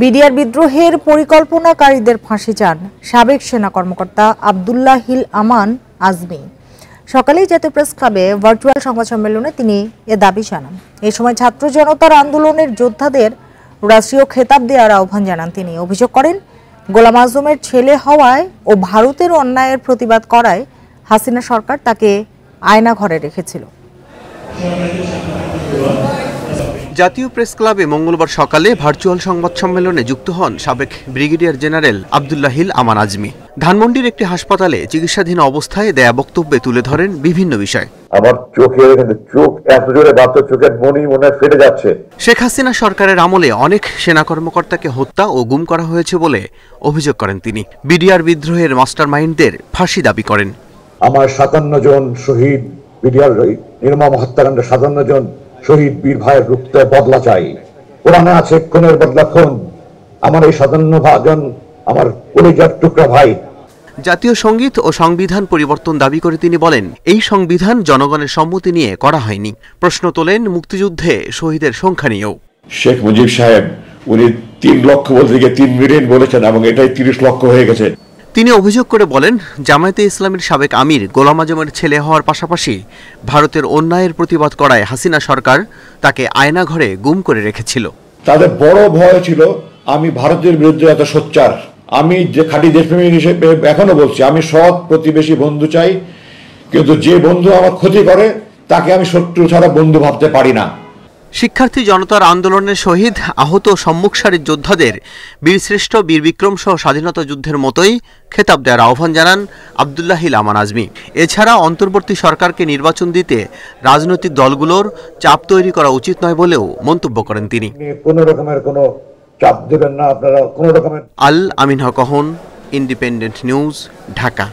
BDR বিদ্রোহের পরিকল্পনাকারীদের ফাঁসি চান সাবেক সেনা কর্মকর্তা আব্দুল্লাহ হিল আমান আজমি। সকালেই জাতীয় প্রেস ক্লাবে ভার্চুয়াল সংবাদ সম্মেলনে তিনি এ দাবি জানান। এই সময় ছাত্র জনতার আন্দোলনের যোদ্ধাদের রাষ্ট্রীয় খেতাব দেওয়ার আহ্বান জানান তিনি। অভিযোগ করেন, গোলাম আজমের ছেলে হওয়ায় ও ভারতের অন্যায়ের প্রতিবাদ করায় হাসিনা সরকার তাকে আয়নাঘরে রেখেছিল। জাতীয় প্রেস ক্লাবে মঙ্গলবার সকালে ভার্চুয়াল সংবাদ সম্মেলনে যুক্ত হন সাবেক ব্রিগেডিয়ার জেনারেল আব্দুল্লাহ হিল আমান আজমি। ধানমন্ডির একটি হাসপাতালে চিকিৎসাধীন অবস্থায় দেয়া বক্তব্যে তুলে ধরেন বিভিন্ন বিষয়। আমার চোখ এত জোরে বাচ্চা, চোখের মনি মনে ফেটে যাচ্ছে। শেখ হাসিনা সরকারের আমলে অনেক সেনা কর্মকর্তাকে হত্যা ও গুম করা হয়েছে বলে অভিযোগ করেন তিনি। বিডিআর বিদ্রোহের মাস্টারমাইন্ডদের ফাঁসি দাবি করেন। আমার 57 জন শহীদ, বিডিআর নির্মম হত্যাকাণ্ডে 57 জন শহীদ বীর ভাইয়ের রক্তে বদলা চাই। কোরআনে আছে, খুনের বদলা খুন। আমার এই 57 জন আমার কলিজার টুকরা ভাই। জাতীয় সংগীত ও সংবিধান পরিবর্তন দাবি করে তিনি বলেন, এই সংবিধান জনগণের সম্মতি নিয়ে করা হয়নি। প্রশ্ন তোলেন মুক্তিযুদ্ধে শহীদের সংখ্যা নিয়েও। শেখ মুজিব সাহেব উনি 3 লক্ষ বলতে গিয়ে 3 মিলিয়ন বলেছেন এবং এটাই 30 লক্ষ হয়ে গেছে। তিনি অভিযোগ করে বলেন, জামায়াতে ইসলামীর সাবেক আমির গোলাম আজমের ছেলে হওয়ার পাশাপাশি ভারতের অন্যায়ের প্রতিবাদ করায় হাসিনা সরকার তাকে আয়নাঘরে গুম করে রেখেছিল। তাদের বড় ভয় ছিল আমি ভারতের বিরুদ্ধে এত সোচ্চার। আমি যে খাঁটি দেশপ্রেমী হিসেবে এখনো বলছি, আমি সৎ প্রতিবেশী বন্ধু চাই, কিন্তু যে বন্ধু আমার ক্ষতি করে তাকে আমি শত্রু ছাড়া বন্ধু ভাবতে পারি না। শিক্ষার্থী জনতার আন্দোলনের শহীদ, আহত সম্মুখ সারির যোদ্ধাদের বীরশ্রেষ্ঠ, বীর বিক্রম সহ স্বাধীনতা যুদ্ধের মতোই খেতাব দেওয়ার আহ্বান জানান আব্দুল্লাহ হিল আমান আজমি। এছাড়া অন্তর্বর্তী সরকারকে নির্বাচন দিতে রাজনৈতিক দলগুলোর চাপ তৈরি করা উচিত নয় বলেও মন্তব্য করেন তিনি। কোনো রকমের কোনো চাপ দেবেন না আপনারা, কোনো রকমের। আল আমিন হক, ইন্ডিপেন্ডেন্ট নিউজ, ঢাকা।